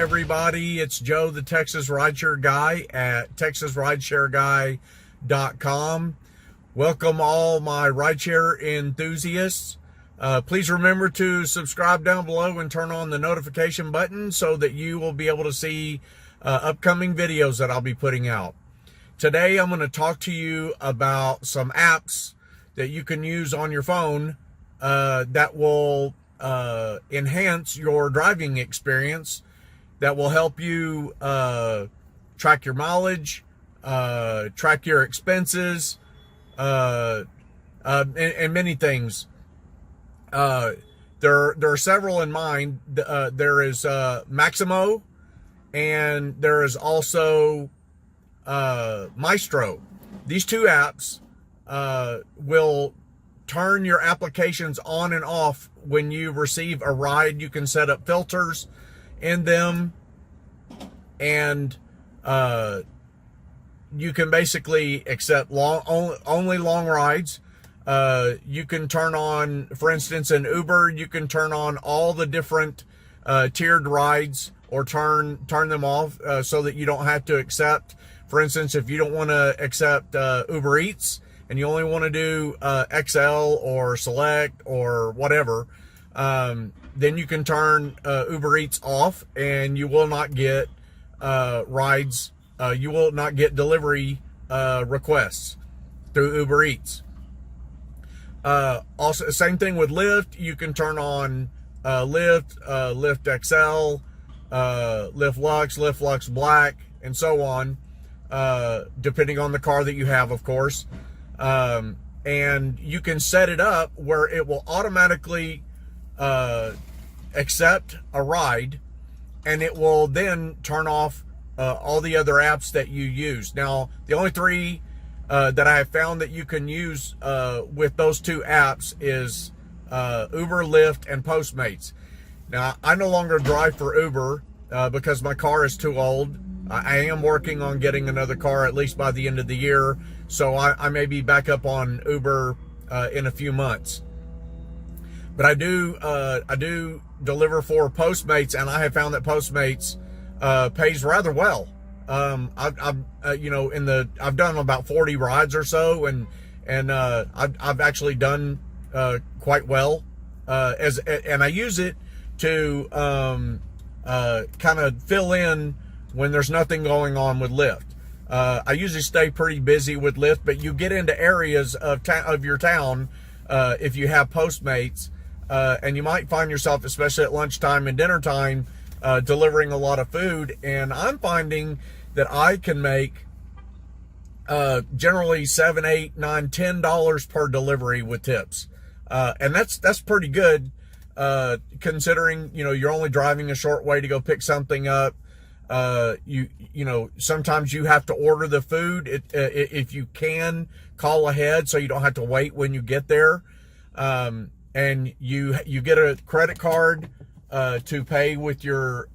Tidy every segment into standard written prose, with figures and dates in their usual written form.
everybody. It's Joe, the Texas Rideshare Guy at texasrideshareguy.com. Welcome all my rideshare enthusiasts. Please remember to subscribe down below and turn on the notification button so that you will be able to see upcoming videos that I'll be putting out. Today I'm going to talk to you about some apps that you can use on your phone that will enhance your driving experience, that will help you track your mileage, track your expenses, and many things. There are several in mind. There is Maximo, and there is also Maestro. These two apps will turn your applications on and off when you receive a ride. You can set up filters in them, and you can basically accept only long rides. You can turn on, for instance, in Uber, you can turn on all the different tiered rides, or turn them off so that you don't have to accept. For instance, if you don't want to accept Uber Eats and you only want to do XL or Select or whatever, then you can turn Uber Eats off, and you will not get rides. You will not get delivery requests through Uber Eats. Also, same thing with Lyft. You can turn on Lyft, Lyft XL, Lyft Lux, Lyft Lux Black, and so on, depending on the car that you have, of course. And you can set it up where it will automatically accept a ride, and it will then turn off all the other apps that you use. Now, the only three that I have found that you can use with those two apps is Uber, Lyft, and Postmates. Now, I no longer drive for Uber because my car is too old. I am working on getting another car at least by the end of the year, so I may be back up on Uber in a few months. But I do deliver for Postmates, and I have found that Postmates pays rather well. I've done about 40 rides or so, and I've actually done quite well, and I use it to kind of fill in when there's nothing going on with Lyft. I usually stay pretty busy with Lyft, but you get into areas of your town if you have Postmates, and you might find yourself, especially at lunchtime and dinner time, delivering a lot of food. And I'm finding that I can make generally $7, $8, $9, $10 per delivery with tips, and that's pretty good, considering you're only driving a short way to go pick something up. Sometimes you have to order the food. If you can, call ahead so you don't have to wait when you get there. And you get a credit card to pay with your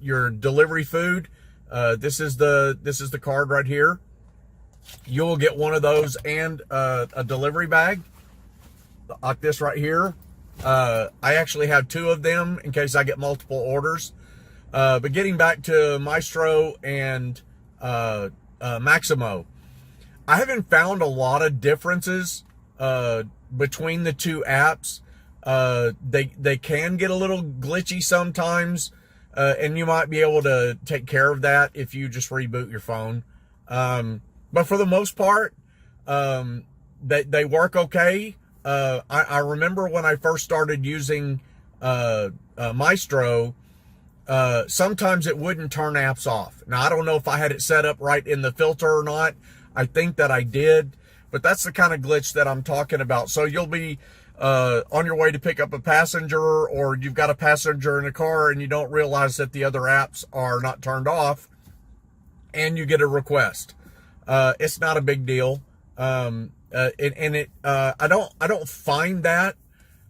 delivery food. This is the card right here. You'll get one of those and a delivery bag like this right here. I actually have two of them in case I get multiple orders. But getting back to Maestro and Maximo, I haven't found a lot of differences between the two apps. They can get a little glitchy sometimes, and you might be able to take care of that if you just reboot your phone. But for the most part, they work okay. I remember when I first started using Maestro, sometimes it wouldn't turn apps off. Now, I don't know if I had it set up right in the filter or not. I think that I did, but that's the kind of glitch that I'm talking about. So you'll be on your way to pick up a passenger, or you've got a passenger in a car and you don't realize that the other apps are not turned off, and you get a request. It's not a big deal. I don't find that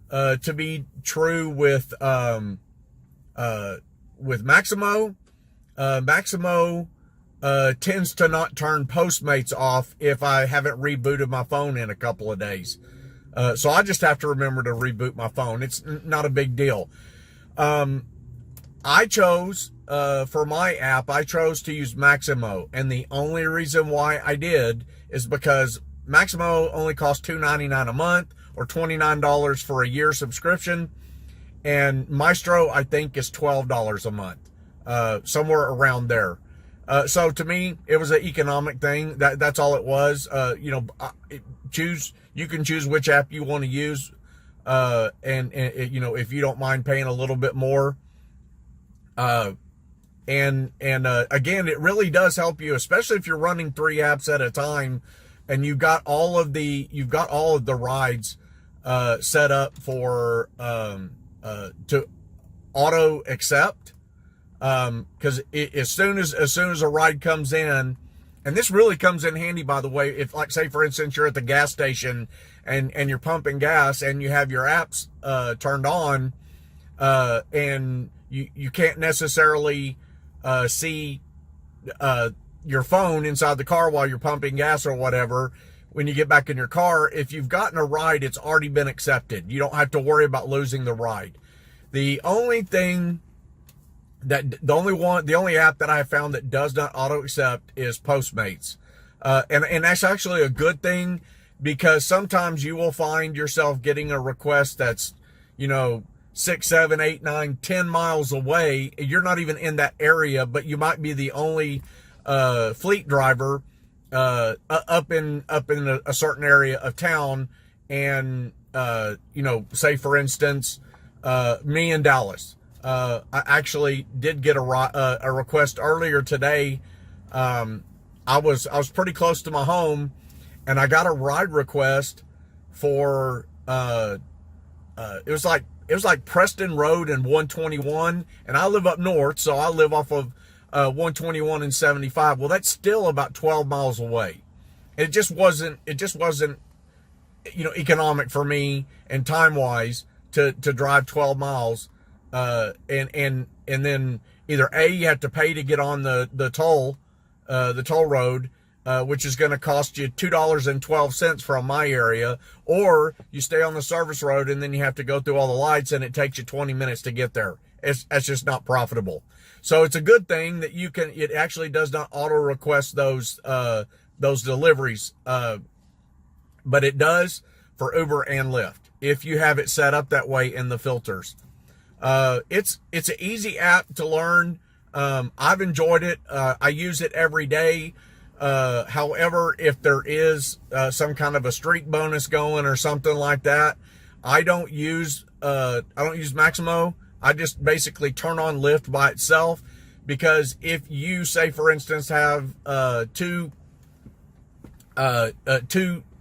to be true with Maximo. Maximo tends to not turn Postmates off if I haven't rebooted my phone in a couple of days. So I just have to remember to reboot my phone. It's not a big deal. I chose, for my app, I chose to use Maximo. And the only reason why I did is because Maximo only costs $2.99 a month or $29 for a year subscription. And Maestro, I think, is $12 a month, somewhere around there. So to me, it was an economic thing. That's all it was. You can choose which app you want to use. And if you don't mind paying a little bit more. Again, it really does help you, especially if you're running 3 apps at a time and you've got all of the rides, set up for, to auto accept. Cause as soon as a ride comes in, and this really comes in handy, by the way, if, like, say for instance, you're at the gas station and you're pumping gas and you have your apps, turned on, and you can't necessarily, see, your phone inside the car while you're pumping gas or whatever. When you get back in your car, if you've gotten a ride, it's already been accepted. You don't have to worry about losing the ride. The only app that I have found that does not auto accept is Postmates. And that's actually a good thing, because sometimes you will find yourself getting a request that's, 6, 7, 8, 9, 10 miles away. You're not even in that area, but you might be the only fleet driver up in a certain area of town. And say for instance, me in Dallas. I actually did get a request earlier today. I was pretty close to my home, and I got a ride request for it was like Preston Road and 121, and I live up north, so I live off of 121 and 75. Well, that's still about 12 miles away. It just wasn't economic for me and time wise to drive 12 miles. And then either A, you have to pay to get on the toll road, which is going to cost you $2.12 from my area, or you stay on the service road and then you have to go through all the lights and it takes you 20 minutes to get there. That's just not profitable. So it's a good thing that it actually does not auto request those deliveries. But it does for Uber and Lyft if you have it set up that way in the filters. It's an easy app to learn. I've enjoyed it. I use it every day. However, if there is some kind of a streak bonus going or something like that, I don't use Maximo. I just basically turn on Lyft by itself, because if you, say for instance, have two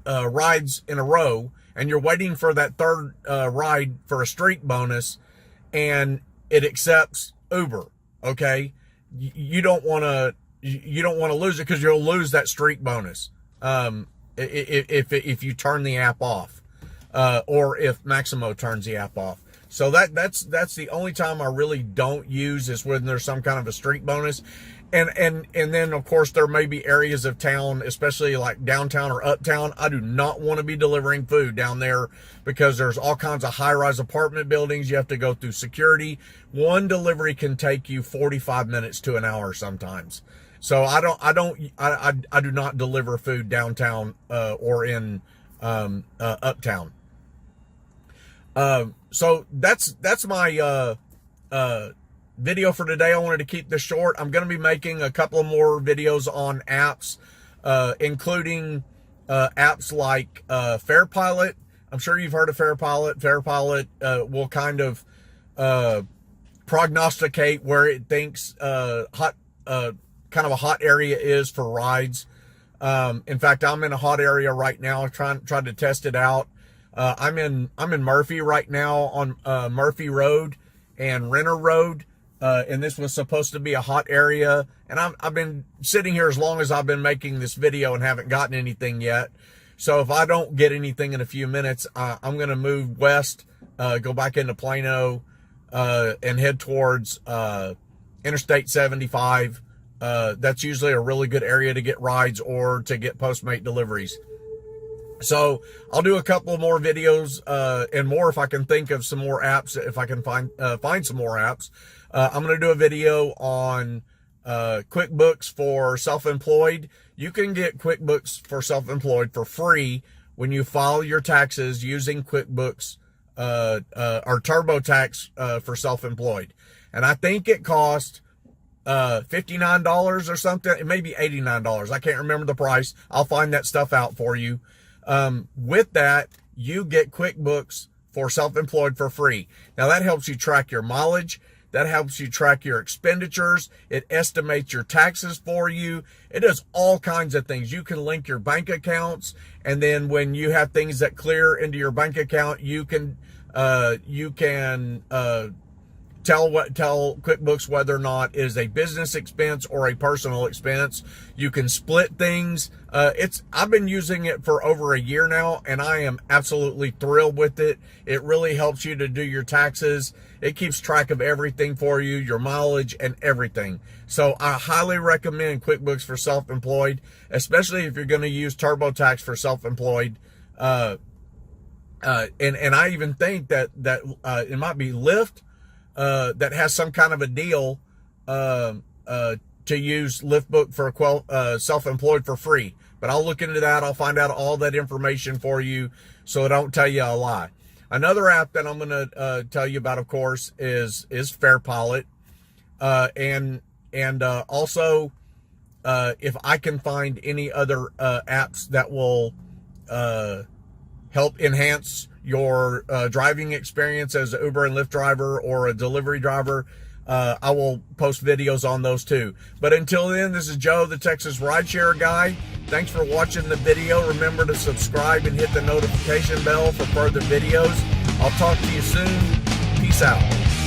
rides in a row and you're waiting for that third ride for a streak bonus, and it accepts Uber, okay, you don't want to lose it, because you'll lose that streak bonus if you turn the app off, or if Maximo turns the app off. So that's the only time I really don't use, is when there's some kind of a streak bonus. And then of course there may be areas of town, especially like downtown or uptown. I do not want to be delivering food down there, because there's all kinds of high-rise apartment buildings. You have to go through security. One delivery can take you 45 minutes to an hour sometimes. So I do not deliver food downtown or in uptown. So that's my video for today. I wanted to keep this short. I'm going to be making a couple of more videos on apps, including apps like FarePilot. I'm sure you've heard of FarePilot. FarePilot will kind of prognosticate where it thinks kind of a hot area is for rides. In fact, I'm in a hot area right now, trying to test it out. I'm in Murphy right now, on Murphy Road and Renner Road. And this was supposed to be a hot area, and I've been sitting here as long as I've been making this video and haven't gotten anything yet. So if I don't get anything in a few minutes, I'm going to move west, go back into Plano, and head towards Interstate 75. That's usually a really good area to get rides or to get Postmate deliveries. So I'll do a couple more videos and more if I can think of some more apps. If I can find some more apps, I'm going to do a video on QuickBooks for self-employed. You can get QuickBooks for self-employed for free when you file your taxes using QuickBooks or TurboTax for self-employed. And I think it cost $59 or something. It may be $89. I can't remember the price. I'll find that stuff out for you. With that, you get QuickBooks for self-employed for free. Now that helps you track your mileage. That helps you track your expenditures. It estimates your taxes for you. It does all kinds of things. You can link your bank accounts, and then when you have things that clear into your bank account, you can tell QuickBooks whether or not it is a business expense or a personal expense. You can split things. I've been using it for over a year now, and I am absolutely thrilled with it. It really helps you to do your taxes. It keeps track of everything for you, your mileage and everything. So I highly recommend QuickBooks for self-employed, especially if you're going to use TurboTax for self-employed. And I even think that it might be Lyft that has some kind of a deal to use LiftBook for self-employed for free. But I'll look into that. I'll find out all that information for you so I don't tell you a lie. Another app that I'm going to tell you about, of course, is FairPilot. And also, if I can find any other apps that will help enhance your driving experience as an Uber and Lyft driver or a delivery driver, I will post videos on those too. But until then, this is Joe, the Texas Rideshare Guy. Thanks for watching the video. Remember to subscribe and hit the notification bell for further videos. I'll talk to you soon. Peace out.